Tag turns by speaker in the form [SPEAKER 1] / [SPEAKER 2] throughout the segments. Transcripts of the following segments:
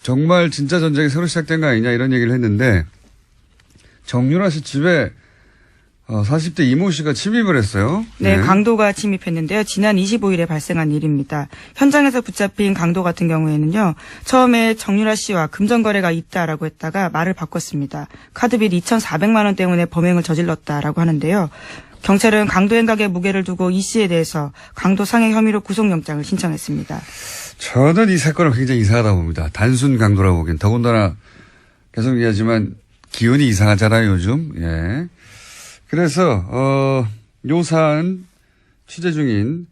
[SPEAKER 1] 정말 진짜 전쟁이 새로 시작된 거 아니냐 이런 얘기를 했는데 정유라 씨 집에 40대 이모 씨가 침입을 했어요.
[SPEAKER 2] 네, 강도가 침입했는데요. 지난 25일에 발생한 일입니다. 현장에서 붙잡힌 강도 같은 경우에는요. 처음에 정유라 씨와 금전거래가 있다라고 했다가 말을 바꿨습니다. 카드빚 2,400만 원 때문에 범행을 저질렀다라고 하는데요. 경찰은 강도 행각에 무게를 두고 이 씨에 대해서 강도 상해 혐의로 구속영장을 신청했습니다.
[SPEAKER 1] 저는 이 사건을 굉장히 이상하다고 봅니다. 단순 강도라고 보기엔. 더군다나 계속 얘기하지만 기운이 이상하잖아요, 요즘. 예. 그래서, 요 사안 취재 중인,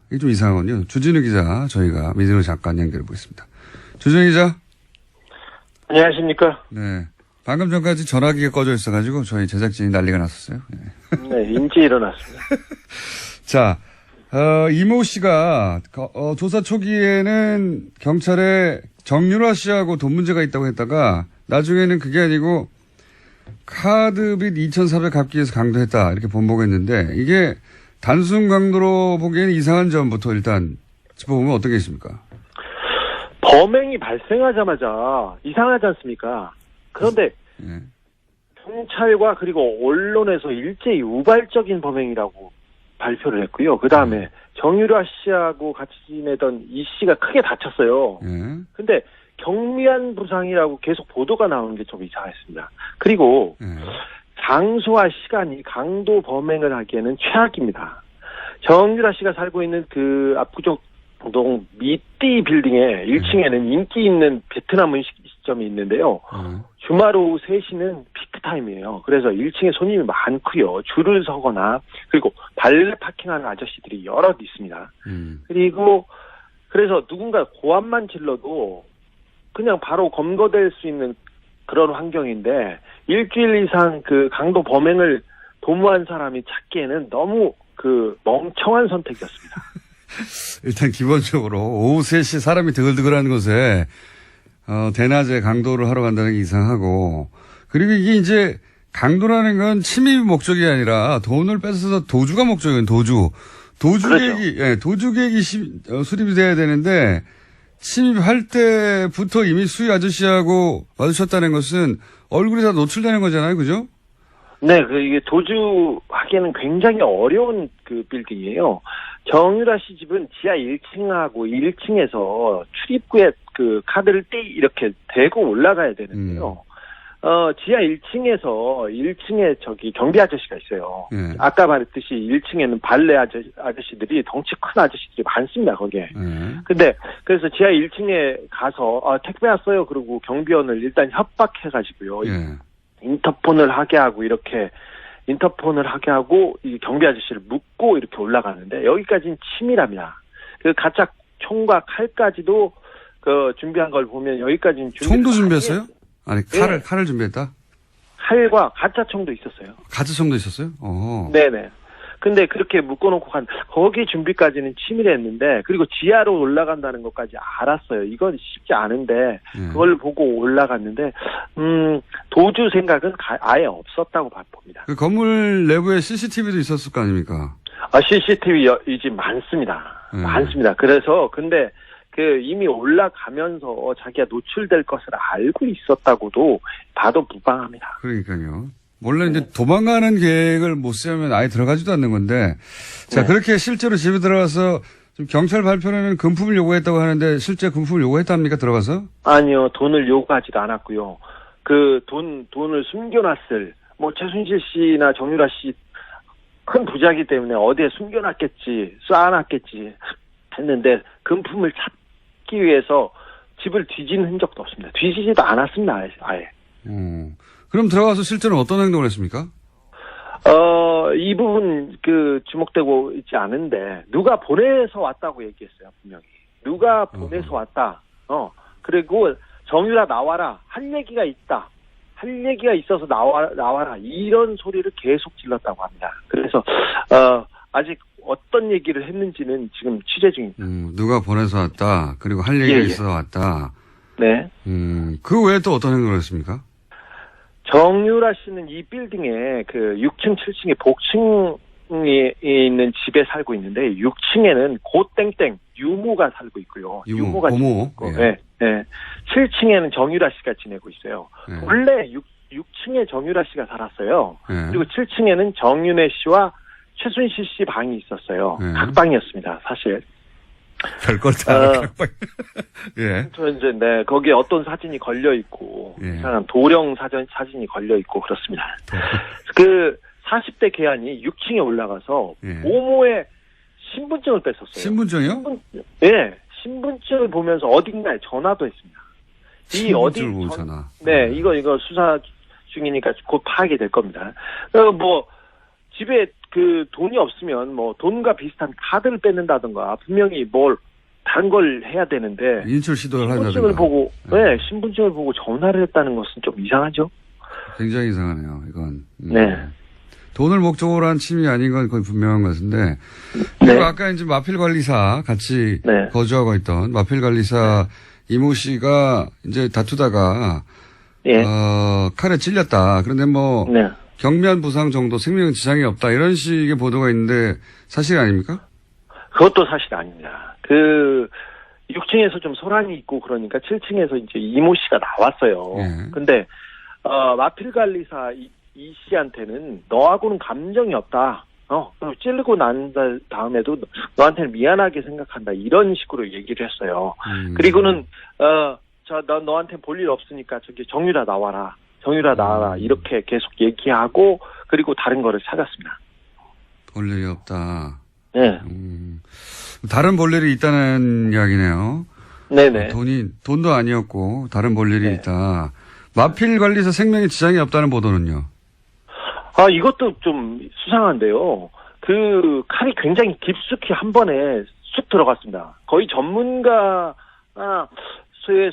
[SPEAKER 1] 이게 좀 이상하군요. 주진우 기자, 저희가 미디어 잠깐 연결해 보겠습니다. 주진우 기자.
[SPEAKER 3] 안녕하십니까.
[SPEAKER 1] 네. 방금 전까지 전화기가 꺼져 있어가지고 저희 제작진이 난리가 났었어요.
[SPEAKER 3] 네, 인지 일어났습니다.
[SPEAKER 1] 자, 이모 씨가, 조사 초기에는 경찰에 정유라 씨하고 돈 문제가 있다고 했다가 나중에는 그게 아니고 카드빚 2,400 갚기 위해서 강도했다. 이렇게 번복했는데 이게 단순 강도로 보기에는 이상한 점부터 일단 짚어보면 어떤 게 있습니까?
[SPEAKER 3] 범행이 발생하자마자 이상하지 않습니까? 그런데
[SPEAKER 1] 네.
[SPEAKER 3] 경찰과 그리고 언론에서 일제히 우발적인 범행이라고 발표를 했고요. 그 다음에 정유라 씨하고 같이 지내던 이 씨가 크게 다쳤어요.
[SPEAKER 1] 네.
[SPEAKER 3] 근데 경미한 부상이라고 계속 보도가 나오는 게 좀 이상했습니다. 그리고
[SPEAKER 1] 네.
[SPEAKER 3] 장소와 시간이 강도 범행을 하기에는 최악입니다. 정유라 씨가 살고 있는 그 압구정동 미띠 빌딩의 1층에는 인기 있는 베트남 음식점이 있는데요. 주말 오후 3시는 피크타임이에요. 그래서 1층에 손님이 많고요. 줄을 서거나 그리고 발레 파킹하는 아저씨들이 여럿 있습니다. 그리고 그래서 누군가 고함만 질러도 그냥 바로 검거될 수 있는 그런 환경인데 일주일 이상 그 강도 범행을 도모한 사람이 찾기에는 너무 그 멍청한 선택이었습니다.
[SPEAKER 1] 일단 기본적으로 오후 3시 사람이 드글드글하는 곳에 대낮에 강도를 하러 간다는 게 이상하고 그리고 이게 이제 강도라는 건 침입이 목적이 아니라 돈을 뺏어서 도주가 목적이에요. 도주객이
[SPEAKER 3] 그렇죠.
[SPEAKER 1] 예, 도주객이 수립이 돼야 되는데 침입할 때부터 이미 수위 아저씨하고 마주쳤다는 것은 얼굴이 다 노출되는 거잖아요. 그죠?
[SPEAKER 3] 네, 이게 도주하기에는 굉장히 어려운 그 빌딩이에요. 정유라 씨 집은 지하 1층하고 1층에서 출입구에 그 카드를 이렇게 대고 올라가야 되는데요. 지하 1층에서 1층에 저기 경비 아저씨가 있어요. 아까 말했듯이 1층에는 발레 아저씨들이 덩치 큰 아저씨들이 많습니다, 거기에. 근데 그래서 지하 1층에 가서 택배 왔어요. 그리고 경비원을 일단 협박해가지고요. 인터폰을 하게 하고 이 경비 아저씨를 묶고 이렇게 올라가는데 여기까지는 치밀합니다. 그 가짜 총과 칼까지도 그 준비한 걸 보면 여기까지는
[SPEAKER 1] 총도 준비했어요? 아니 칼을 준비했다?
[SPEAKER 3] 칼과 가짜 총도 있었어요.
[SPEAKER 1] 가짜 총도 있었어요? 어.
[SPEAKER 3] 네네. 근데 그렇게 묶어놓고 거기 준비까지는 치밀했는데 그리고 지하로 올라간다는 것까지 알았어요. 이건 쉽지 않은데 그걸 보고 올라갔는데 도주 생각은 아예 없었다고 봅니다.
[SPEAKER 1] 그 건물 내부에 CCTV도 있었을 거 아닙니까?
[SPEAKER 3] CCTV 이 집 많습니다. 많습니다. 그래서 근데 그 이미 올라가면서 자기가 노출될 것을 알고 있었다고도 봐도 무방합니다.
[SPEAKER 1] 그러니까요. 원래 이제 도망가는 계획을 못 세우면 아예 들어가지도 않는 건데, 자, 그렇게 실제로 집에 들어가서 지금 경찰 발표는 금품을 요구했다고 하는데 실제 금품을 요구했답니까? 들어가서?
[SPEAKER 3] 아니요, 돈을 요구하지도 않았고요. 그 돈을 숨겨놨을, 최순실 씨나 정유라 씨 큰 부자기 때문에 어디에 숨겨놨겠지, 쏴놨겠지 했는데 금품을 찾기 위해서 집을 뒤진 흔적도 없습니다. 뒤지지도 않았습니다, 아예.
[SPEAKER 1] 그럼 들어가서 실제로 어떤 행동을 했습니까?
[SPEAKER 3] 이 부분 주목되고 있지 않은데 누가 보내서 왔다고 얘기했어요, 분명히. 누가 보내서 왔다. 그리고 정유라 나와라. 할 얘기가 있다. 할 얘기가 있어서 나와라. 이런 소리를 계속 질렀다고 합니다. 그래서 아직 어떤 얘기를 했는지는 지금 취재 중입니다.
[SPEAKER 1] 누가 보내서 왔다. 그리고 할 얘기가 있어서 왔다.
[SPEAKER 3] 네.
[SPEAKER 1] 그 외에 또 어떤 행동을 했습니까?
[SPEAKER 3] 정유라 씨는 이 빌딩에 그 6층, 7층에 복층 있는 집에 살고 있는데 6층에는 고땡땡 유모가 살고 있고요. 유모가
[SPEAKER 1] 고모.
[SPEAKER 3] 있고, 네. 7층에는 정유라 씨가 지내고 있어요.
[SPEAKER 1] 예.
[SPEAKER 3] 원래 6층에 정유라 씨가 살았어요.
[SPEAKER 1] 예.
[SPEAKER 3] 그리고 7층에는 정윤혜 씨와 최순실 씨 방이 있었어요.
[SPEAKER 1] 예.
[SPEAKER 3] 각방이었습니다, 사실.
[SPEAKER 1] 별걸 다 예.
[SPEAKER 3] 저 이제 네, 거기에 어떤 사진이 걸려 있고
[SPEAKER 1] 예.
[SPEAKER 3] 이상한 도령 사진이 걸려 있고 그렇습니다. 그 40대 계안이 6층에 올라가서
[SPEAKER 1] 예.
[SPEAKER 3] 모모의 신분증을 뺐었어요.
[SPEAKER 1] 신분증이요?
[SPEAKER 3] 신분증을 보면서 어딘가에 전화도 했습니다.
[SPEAKER 1] 신분증을 보고 전화.
[SPEAKER 3] 네, 이거 수사 중이니까 곧 파악이 될 겁니다. 뭐 집에 그 돈이 없으면 뭐 돈과 비슷한 카드를 뺏는다든가 분명히 뭘 다른 걸 해야 되는데
[SPEAKER 1] 인출 시도를 한다든가.
[SPEAKER 3] 신분증을 보고 전화를 했다는 것은 좀 이상하죠?
[SPEAKER 1] 굉장히 이상하네요, 이건.
[SPEAKER 3] 네.
[SPEAKER 1] 돈을 목적으로 한 침이 아닌 건 거의 분명한 것 같은데. 그리고 아까 이제 마필 관리사 같이 거주하고 있던 마필 관리사 이모 씨가 이제 다투다가 칼에 찔렸다. 그런데 뭐 경미한 부상 정도 생명 지장이 없다. 이런 식의 보도가 있는데 사실 아닙니까?
[SPEAKER 3] 그것도 사실 아닙니다. 그 6층에서 좀 소란이 있고 그러니까 7층에서 이제 이모 씨가 나왔어요. 근데 마필 관리사 이 씨한테는 너하고는 감정이 없다. 찌르고 난 다음에도 너한테는 미안하게 생각한다. 이런 식으로 얘기를 했어요. 그리고는 너한테 볼 일 없으니까 저기 정유라 나와라. 이렇게 계속 얘기하고 그리고 다른 거를 찾았습니다.
[SPEAKER 1] 볼 일이 없다.
[SPEAKER 3] 네.
[SPEAKER 1] 다른 볼 일이 있다는 이야기네요.
[SPEAKER 3] 네네.
[SPEAKER 1] 돈도 아니었고 다른 볼 일이 있다. 마필 관리사 생명에 지장이 없다는 보도는요?
[SPEAKER 3] 이것도 좀 수상한데요. 그 칼이 굉장히 깊숙이 한 번에 쑥 들어갔습니다. 거의 전문가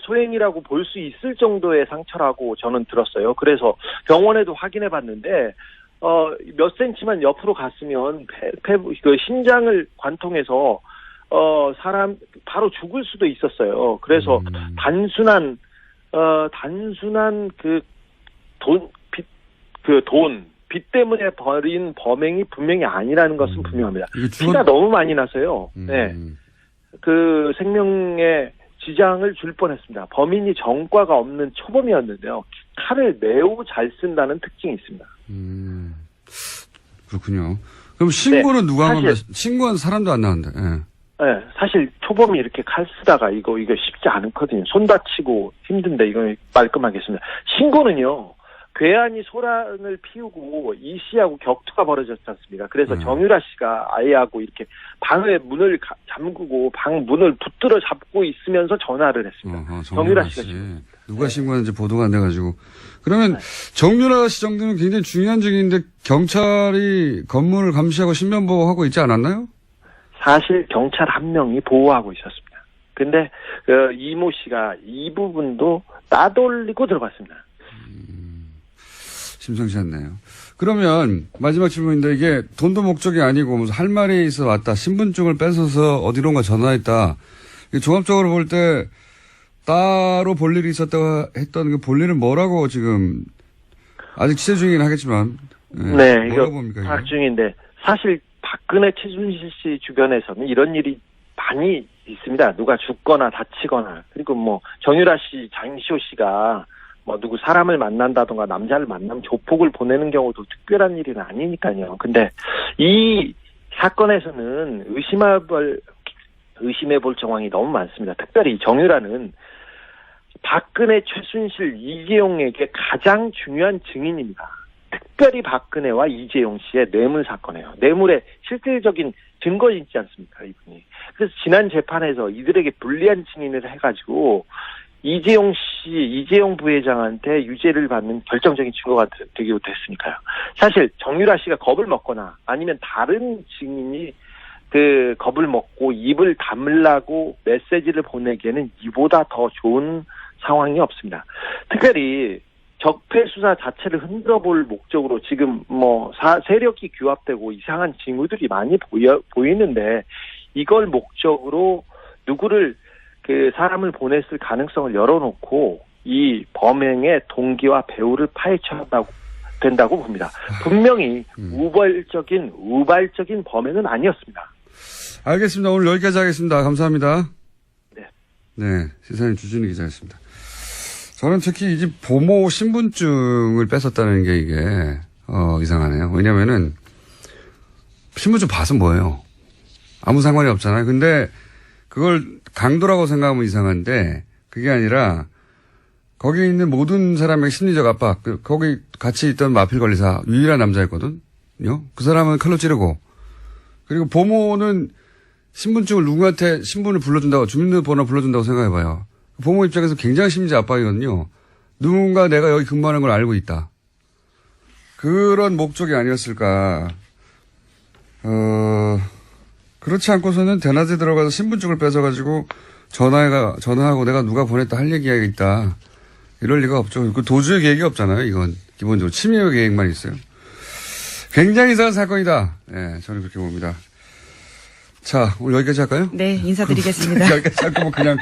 [SPEAKER 3] 소행이라고 볼 수 있을 정도의 상처라고 저는 들었어요. 그래서 병원에도 확인해 봤는데 몇 센치만 옆으로 갔으면 그 심장을 관통해서 사람 바로 죽을 수도 있었어요. 그래서 단순한 빚 때문에 벌인 범행이 분명히 아니라는 것은 분명합니다. 피가 너무 많이 나서요. 네. 그 생명에 지장을 줄 뻔했습니다. 범인이 전과가 없는 초범이었는데요. 칼을 매우 잘 쓴다는 특징이 있습니다.
[SPEAKER 1] 그렇군요. 그럼 신고는 누가 한 겁니까? 신고한 사람도 안 나왔는데.
[SPEAKER 3] 네, 사실 초범이 이렇게 칼 쓰다가 이거 쉽지 않거든요. 손 다치고 힘든데 이거 말끔하겠습니다. 신고는요. 괴한이 소란을 피우고 이 씨하고 격투가 벌어졌지 않습니까? 그래서 정유라 씨가 아이하고 이렇게 방의 문을 잠그고 방 문을 붙들어 잡고 있으면서 전화를 했습니다. 정유라 씨가
[SPEAKER 1] 누가 신고하는지 보도가 안 돼가지고. 그러면 정유라 씨 정도는 굉장히 중요한 증인인데 경찰이 건물을 감시하고 신변보호하고 있지 않았나요?
[SPEAKER 3] 사실 경찰 한 명이 보호하고 있었습니다. 근데 이모 씨가 이 부분도 따돌리고 들어갔습니다.
[SPEAKER 1] 심상치 않네요. 그러면 마지막 질문인데 이게 돈도 목적이 아니고 무슨 할 말이 있어 왔다. 신분증을 뺏어서 어디론가 전화했다. 종합적으로 볼 때 따로 볼 일이 있었다고 했던 그 볼 일은 뭐라고 지금 아직 취재 중이긴 하겠지만.
[SPEAKER 3] 네, 이거 파악 중인데 사실 박근혜 최순실 씨 주변에서는 이런 일이 많이 있습니다. 누가 죽거나 다치거나 그리고 뭐 정유라 씨, 장시호 씨가 뭐 누구 사람을 만난다던가 남자를 만나면 조폭을 보내는 경우도 특별한 일은 아니니까요. 근데 이 사건에서는 의심해볼 정황이 너무 많습니다. 특별히 정유라는 박근혜, 최순실, 이재용에게 가장 중요한 증인입니다. 특별히 박근혜와 이재용 씨의 뇌물 사건이에요. 뇌물의 실질적인 증거 있지 않습니까, 이분이. 그래서 지난 재판에서 이들에게 불리한 증인을 해가지고 이재용 부회장한테 유죄를 받는 결정적인 증거가 되기도 했으니까요. 사실 정유라 씨가 겁을 먹거나 아니면 다른 증인이 그 겁을 먹고 입을 다물라고 메시지를 보내기에는 이보다 더 좋은 상황이 없습니다. 특별히 적폐 수사 자체를 흔들어볼 목적으로 지금 뭐 세력이 규합되고 이상한 징후들이 많이 보이는데 이걸 목적으로 누구를 그 사람을 보냈을 가능성을 열어놓고 이 범행의 동기와 배후를 파헤쳐야 한다고 된다고 봅니다. 분명히 우발적인 범행은 아니었습니다.
[SPEAKER 1] 알겠습니다. 오늘 여기까지 하겠습니다. 감사합니다.
[SPEAKER 3] 네.
[SPEAKER 1] 네. 시사인 주진우 기자였습니다. 저는 특히 이 집 보모 신분증을 뺏었다는 게 이게, 이상하네요. 왜냐면은, 신분증 봐서 뭐예요? 아무 상관이 없잖아요. 근데 그걸 강도라고 생각하면 이상한데, 그게 아니라, 거기 있는 모든 사람의 심리적 압박, 거기 같이 있던 마필 관리사, 유일한 남자였거든요. 그 사람은 칼로 찌르고, 그리고 보모는 신분증을 누구한테 신분을 불러준다고, 주민등록번호 불러준다고 생각해봐요. 보모 입장에서 굉장히 심리적 압박이거든요. 누군가 내가 여기 근무하는 걸 알고 있다. 그런 목적이 아니었을까. 그렇지 않고서는 대낮에 들어가서 신분증을 뺏어가지고 전화하고 내가 누가 보냈다 할 얘기가 있다. 이럴 리가 없죠. 그 도주의 계획이 없잖아요. 이건 기본적으로 침해의 계획만 있어요. 굉장히 이상한 사건이다. 네, 저는 그렇게 봅니다. 자, 오늘 여기까지 할까요?
[SPEAKER 2] 네, 인사드리겠습니다.
[SPEAKER 1] 여기까지 할 거면 그냥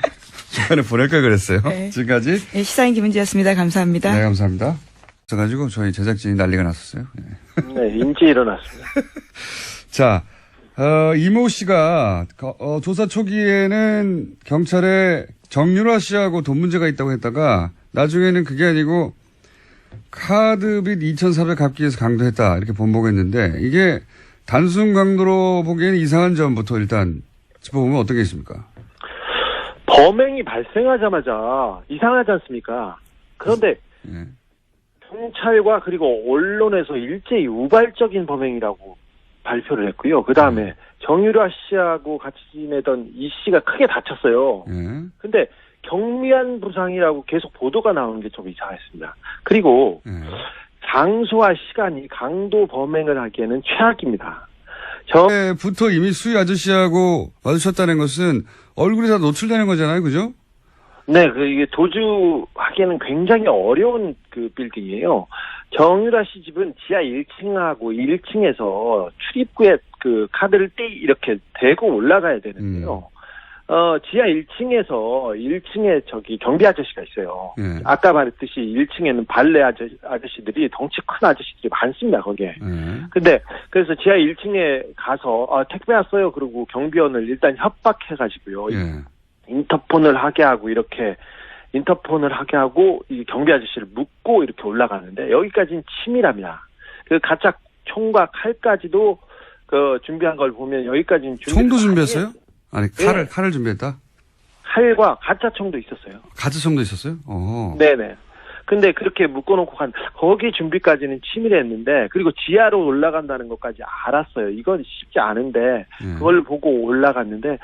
[SPEAKER 1] 중간에 보낼 걸 그랬어요.
[SPEAKER 2] 네.
[SPEAKER 1] 지금까지.
[SPEAKER 2] 네, 시사인 김은지였습니다. 감사합니다.
[SPEAKER 1] 네, 감사합니다. 그래가지고 저희 제작진이 난리가 났었어요. 네.
[SPEAKER 3] 네, 인지 일어났습니다.
[SPEAKER 1] 자, 이모 씨가 조사 초기에는 경찰에 정유라 씨하고 돈 문제가 있다고 했다가 나중에는 그게 아니고 카드빚 2,400 갚기 위해서 강도했다 이렇게 번복했는데 이게 단순 강도로 보기에는 이상한 점부터 일단 짚어보면 어떤 게 있습니까?
[SPEAKER 3] 범행이 발생하자마자 이상하지 않습니까? 그런데
[SPEAKER 1] 네.
[SPEAKER 3] 경찰과 그리고 언론에서 일제히 우발적인 범행이라고 발표를 했고요. 그 다음에 정유라 씨하고 같이 지내던 이 씨가 크게 다쳤어요.
[SPEAKER 1] 네.
[SPEAKER 3] 근데 경미한 부상이라고 계속 보도가 나오는 게 좀 이상했습니다. 그리고
[SPEAKER 1] 네.
[SPEAKER 3] 장소와 시간이 강도 범행을 하기에는 최악입니다.
[SPEAKER 1] 부터 이미 수희 아저씨하고 마주쳤다는 것은 얼굴이 다 노출되는 거잖아요. 그죠?
[SPEAKER 3] 네, 이게 도주하기에는 굉장히 어려운 그 빌딩이에요. 정유라 씨 집은 지하 1층하고 1층에서 출입구에 그 카드를 이렇게 대고 올라가야 되는데요. 지하 1층에서 1층에 저기 경비 아저씨가 있어요.
[SPEAKER 1] 네.
[SPEAKER 3] 아까 말했듯이 1층에는 발레 아저씨들이 덩치 큰 아저씨들이 많습니다, 거기에.
[SPEAKER 1] 네.
[SPEAKER 3] 근데 그래서 지하 1층에 가서 택배 왔어요. 그리고 경비원을 일단 협박해가지고요.
[SPEAKER 1] 네.
[SPEAKER 3] 인터폰을 하게 하고 이 경비 아저씨를 묶고 이렇게 올라가는데 여기까지는 치밀합니다. 그 가짜 총과 칼까지도 그 준비한 걸 보면 여기까지는
[SPEAKER 1] 총도 준비했어요? 아니
[SPEAKER 3] 네.
[SPEAKER 1] 칼을 준비했다?
[SPEAKER 3] 칼과 가짜 총도 있었어요.
[SPEAKER 1] 가짜 총도 있었어요? 어.
[SPEAKER 3] 네네. 근데 그렇게 묶어놓고 거기 준비까지는 치밀했는데 그리고 지하로 올라간다는 것까지 알았어요. 이건 쉽지 않은데 그걸 보고 올라갔는데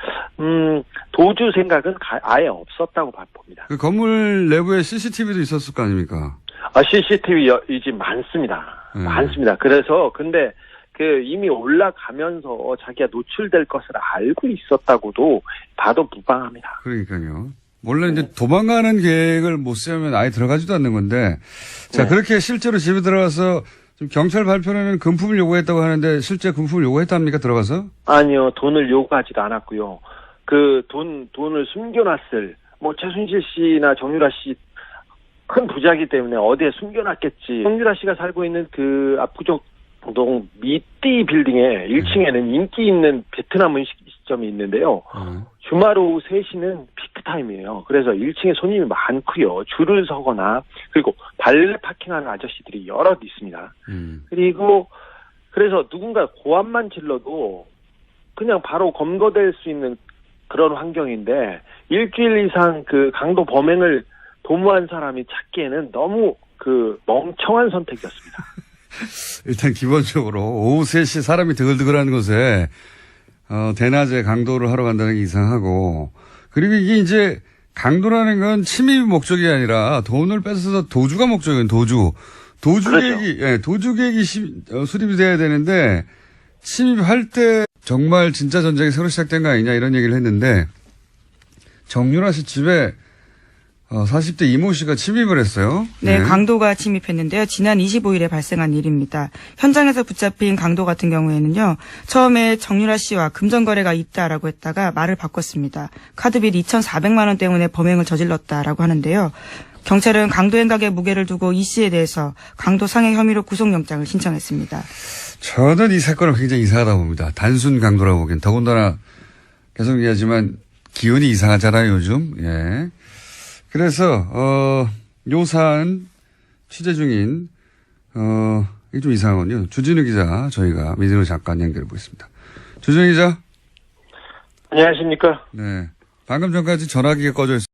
[SPEAKER 3] 도주 생각은 아예 없었다고 봅니다.
[SPEAKER 1] 그 건물 내부에 CCTV도 있었을 거 아닙니까?
[SPEAKER 3] CCTV 이 집 많습니다. 많습니다. 그래서 근데 그 이미 올라가면서 자기가 노출될 것을 알고 있었다고도 봐도 무방합니다.
[SPEAKER 1] 그러니까요. 원래 이제 도망가는 계획을 못 세우면 아예 들어가지도 않는 건데, 자, 그렇게 실제로 집에 들어가서 지금 경찰 발표는 금품을 요구했다고 하는데 실제 금품을 요구했답니까? 들어가서?
[SPEAKER 3] 아니요, 돈을 요구하지도 않았고요. 그 돈을 숨겨놨을, 최순실 씨나 정유라 씨 큰 부자이기 때문에 어디에 숨겨놨겠지. 정유라 씨가 살고 있는 그 압구정 동 미띠 빌딩에 1층에는 인기 있는 베트남 음식점이 있는데요. 주말 오후 3시는 피크타임이에요. 그래서 1층에 손님이 많고요. 줄을 서거나 그리고 발레 파킹하는 아저씨들이 여럿 있습니다. 그리고 그래서 누군가 고함만 질러도 그냥 바로 검거될 수 있는 그런 환경인데 일주일 이상 그 강도 범행을 도모한 사람이 찾기에는 너무 그 멍청한 선택이었습니다.
[SPEAKER 1] 일단 기본적으로 오후 3시 사람이 드글드글하는 곳에 대낮에 강도를 하러 간다는 게 이상하고 그리고 이게 이제 강도라는 건 침입이 목적이 아니라 돈을 뺏어서 도주가 목적이에요. 도주 계획이 그렇죠. 도주 계획이 수립이 돼야 되는데 침입할 때 정말 진짜 전쟁이 새로 시작된 거 아니냐 이런 얘기를 했는데 정유라 씨 집에 40대 이모 씨가 침입을 했어요.
[SPEAKER 2] 네, 강도가 침입했는데요. 지난 25일에 발생한 일입니다. 현장에서 붙잡힌 강도 같은 경우에는요. 처음에 정유라 씨와 금전거래가 있다라고 했다가 말을 바꿨습니다. 카드빚 2,400만 원 때문에 범행을 저질렀다라고 하는데요. 경찰은 강도 행각에 무게를 두고 이 씨에 대해서 강도 상해 혐의로 구속영장을 신청했습니다.
[SPEAKER 1] 저는 이 사건을 굉장히 이상하다고 봅니다. 단순 강도라고 보기엔. 더군다나 계속 얘기하지만 기운이 이상하잖아요, 요즘. 예. 그래서, 요 사안 취재 중인, 이게 좀 이상하군요. 주진우 기자, 저희가 민진호 잠깐 연결해 보겠습니다. 주진우 기자.
[SPEAKER 3] 안녕하십니까?
[SPEAKER 1] 네. 방금 전까지 전화기가 꺼져 있었어요.